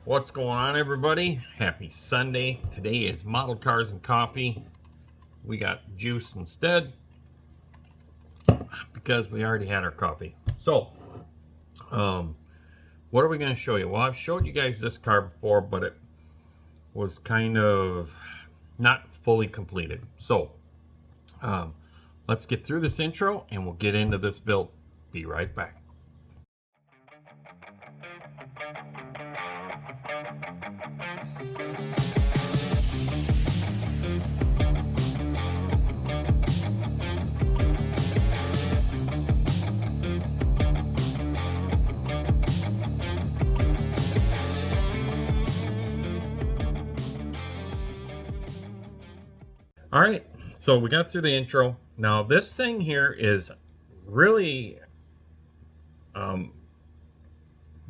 What's going on, everybody? Happy Sunday. Today is model cars and coffee. We got juice instead because we already had our coffee. So what are we going to show you? Well, I've showed you guys this car before, but it was kind of not fully completed. So let's get through this intro and we'll get into this build. Be right back. All right, so we got through the intro. Now this thing here is really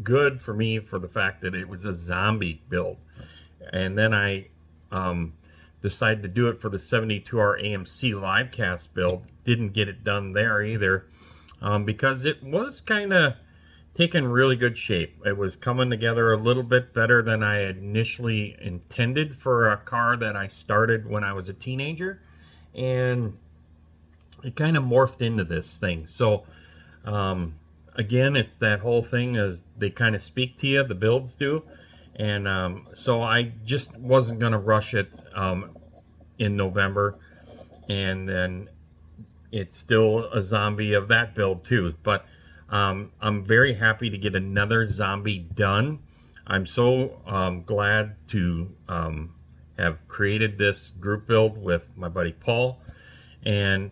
good for me for the fact that it was a zombie build. And then I decided to do it for the 72R AMC livecast build. Didn't get it done there either because it was kind of taking really good shape. It was coming together a little bit better than I had initially intended for a car that I started when I was a teenager, and it kind of morphed into this thing. So again, it's that whole thing as they kind of speak to you, the builds do, and so I just wasn't going to rush it in November, and then it's still a zombie of that build too. But I'm very happy to get another zombie done. I'm so glad to have created this group build with my buddy Paul, and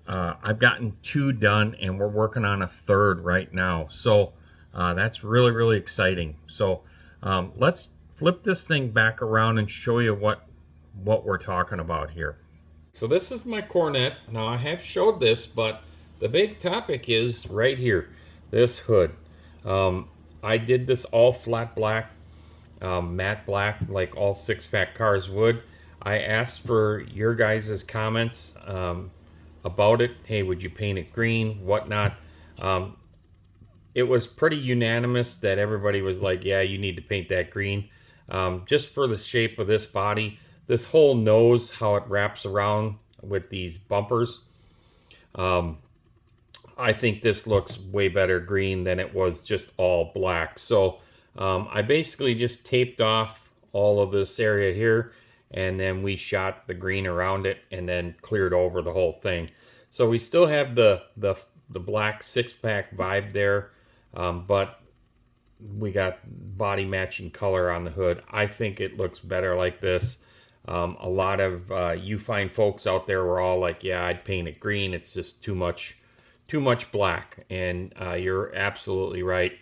I've gotten 2 done and we're working on a 3rd right now. So that's really exciting. So let's flip this thing back around and show you what we're talking about here. So this is my Cornet. Now I have showed this, but the big topic is right here, this hood. I did this all flat black, matte black, like all 6-pack cars would. I asked for your guys' comments about it. Hey, would you paint it green, whatnot? It was pretty unanimous that everybody was like, yeah, you need to paint that green. Just for the shape of this body, this whole nose, how it wraps around with these bumpers. I think this looks way better green than it was just all black. So I basically just taped off all of this area here, and then we shot the green around it and then cleared over the whole thing. So we still have the black 6-pack vibe there, but we got body matching color on the hood. I think it looks better like this. A lot of you fine folks out there were all like, yeah, I'd paint it green. It's just too much black. And you're absolutely right.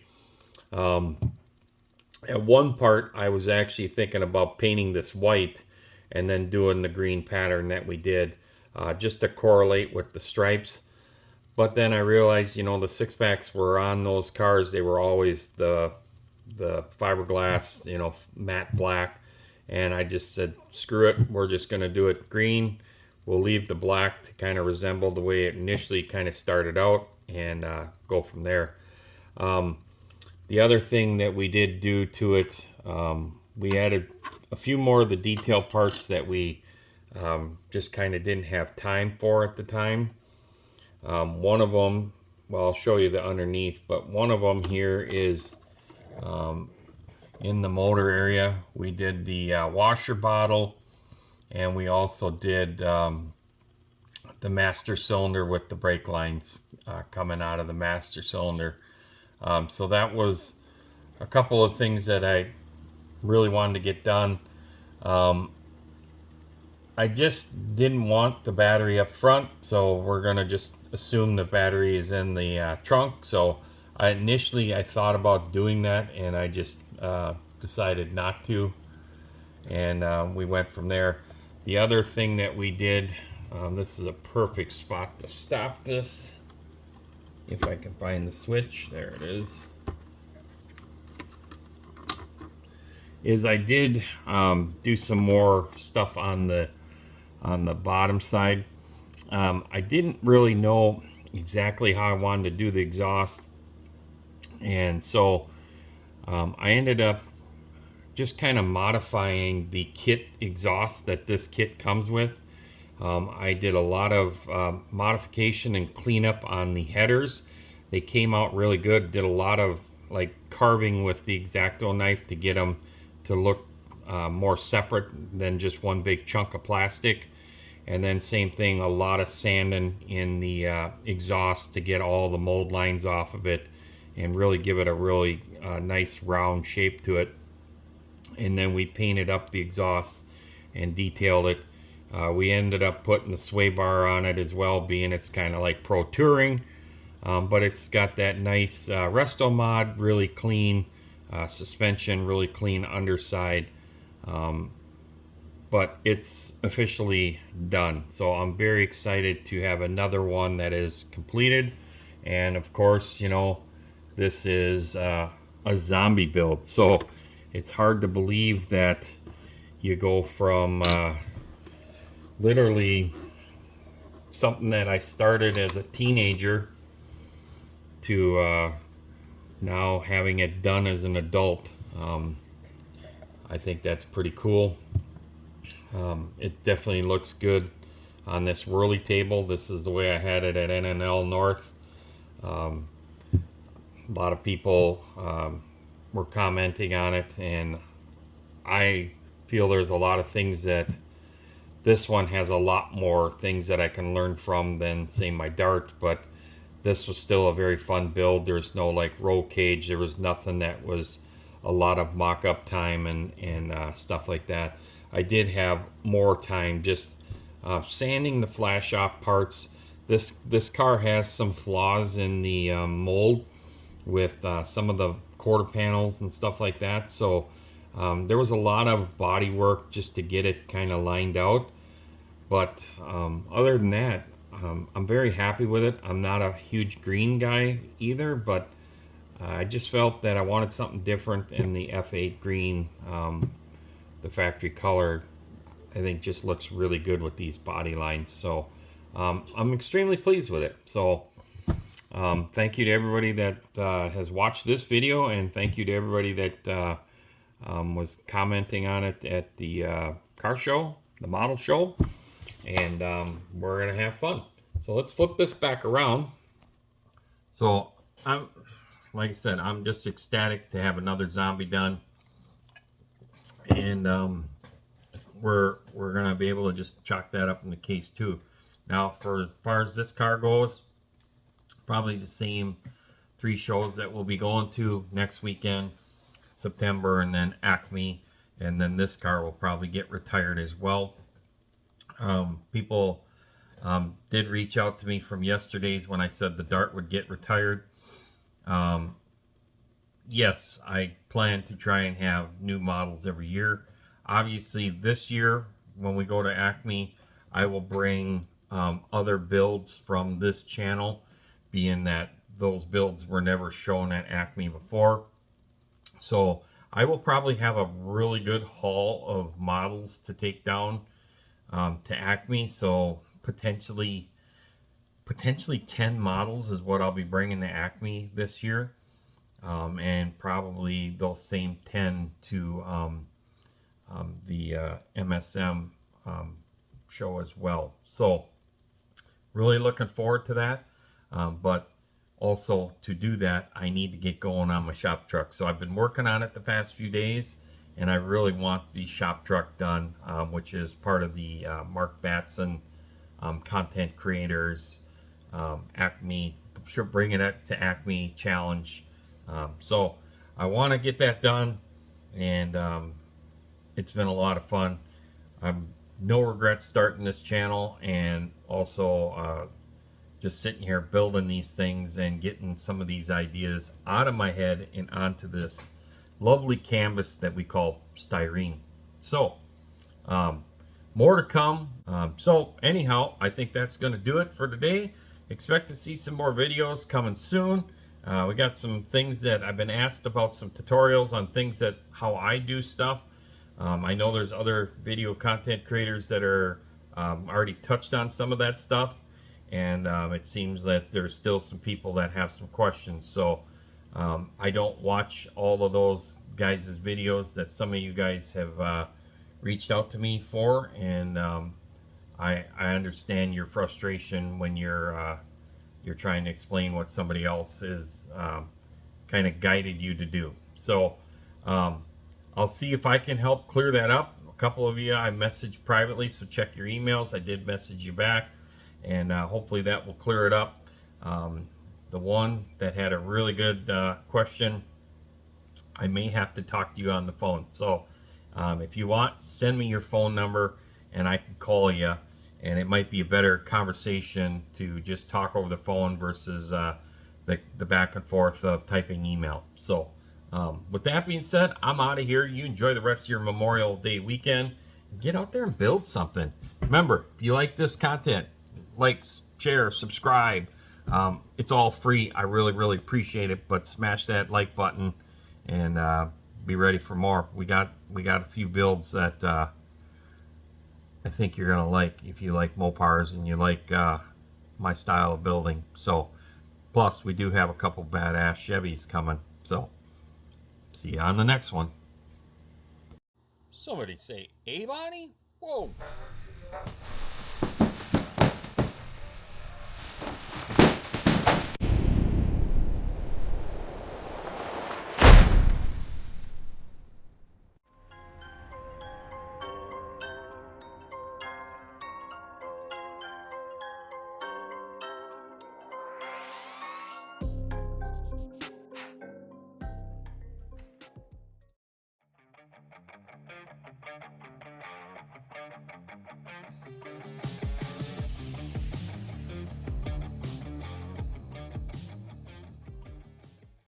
At one part, I was actually thinking about painting this white and then doing the green pattern that we did just to correlate with the stripes. But then I realized, you know, the 6-packs were on those cars. They were always the fiberglass, you know, matte black. And I just said, screw it, we're just going to do it green. We'll leave the black to kind of resemble the way it initially kind of started out, and go from there. The other thing that we did do to it, we added a few more of the detail parts that we just kind of didn't have time for at the time. One of them, well, I'll show you the underneath, but one of them here is in the motor area. We did the washer bottle, and we also did the master cylinder with the brake lines coming out of the master cylinder. So that was a couple of things that I really wanted to get done. I just didn't want the battery up front, so we're gonna just assume the battery is in the trunk. So initially I thought about doing that, and I just decided not to, and we went from there. The other thing that we did, this is a perfect spot to stop this, if I can find the switch. There it is I did do some more stuff on the bottom side. I didn't really know exactly how I wanted to do the exhaust, and so I ended up just kind of modifying the kit exhaust that this kit comes with. I did a lot of modification and cleanup on the headers. They came out really good. Did a lot of like carving with the X-Acto knife to get them to look more separate than just one big chunk of plastic. And then same thing, a lot of sanding in the exhaust to get all the mold lines off of it and really give it a really nice round shape to it. And then we painted up the exhaust and detailed it. We ended up putting the sway bar on it as well, being it's kind of like pro touring, but it's got that nice resto mod, really clean suspension, really clean underside. But it's officially done. So I'm very excited to have another one that is completed. And of course, you know, this is a zombie build. So it's hard to believe that you go from literally something that I started as a teenager to now having it done as an adult. I think that's pretty cool. It definitely looks good on this whirly table. This is the way I had it at NNL North. A lot of people were commenting on it, and I feel there's a lot of things that this one has a lot more things that I can learn from than, say, my Dart, but this was still a very fun build. There's no like roll cage. There was nothing that was a lot of mock-up time and stuff like that. I did have more time just sanding the flash off parts. This car has some flaws in the mold with some of the quarter panels and stuff like that. So there was a lot of body work just to get it kind of lined out. But other than that, I'm very happy with it. I'm not a huge green guy either, but I just felt that I wanted something different, in the F8 green. The factory color, I think, just looks really good with these body lines. So I'm extremely pleased with it. So thank you to everybody that has watched this video, and thank you to everybody that was commenting on it at the car show, the model show. And we're gonna have fun. So let's flip this back around. So like I said, I'm just ecstatic to have another zombie done. And we're gonna be able to just chalk that up in the case too. Now, for as far as this car goes, probably the same 3 shows that we'll be going to next weekend, September, and then Acme, and then this car will probably get retired as well. People did reach out to me from yesterday's when I said the Dart would get retired. Yes, I plan to try and have new models every year. Obviously, this year, when we go to Acme, I will bring other builds from this channel, being that those builds were never shown at Acme before. So I will probably have a really good haul of models to take down to Acme. So potentially 10 models is what I'll be bringing to Acme this year. And probably those same 10 to the MSM show as well. So really looking forward to that. But also, to do that, I need to get going on my shop truck. So I've been working on it the past few days, and I really want the shop truck done, which is part of the Mark Batson Content Creators Acme, sure, bringing it to Acme Challenge. So I want to get that done, and it's been a lot of fun. I'm no regrets starting this channel, and also just sitting here building these things and getting some of these ideas out of my head and onto this lovely canvas that we call styrene. So more to come. So anyhow, I think that's going to do it for today. Expect to see some more videos coming soon. We got some things that I've been asked about, some tutorials on things that how I do stuff. I know there's other video content creators that are already touched on some of that stuff, and it seems that there's still some people that have some questions. So I don't watch all of those guys' videos that some of you guys have reached out to me for, and I understand your frustration when you're trying to explain what somebody else is kind of guided you to do. So I'll see if I can help clear that up. A couple of you I messaged privately, so check your emails. I did message you back, and hopefully that will clear it up. The one that had a really good question, I may have to talk to you on the phone. So if you want, send me your phone number and I can call you. And it might be a better conversation to just talk over the phone versus the back and forth of typing email. So with that being said, I'm out of here. You enjoy the rest of your Memorial Day weekend. Get out there and build something. Remember, if you like this content, like, share, subscribe. It's all free. I really, really appreciate it. But smash that like button and be ready for more. We got a few builds that I think you're gonna like if you like Mopars and you like my style of building. So, plus we do have a couple badass Chevys coming. So, see you on the next one. Somebody say, "Hey, Bonnie!" Whoa.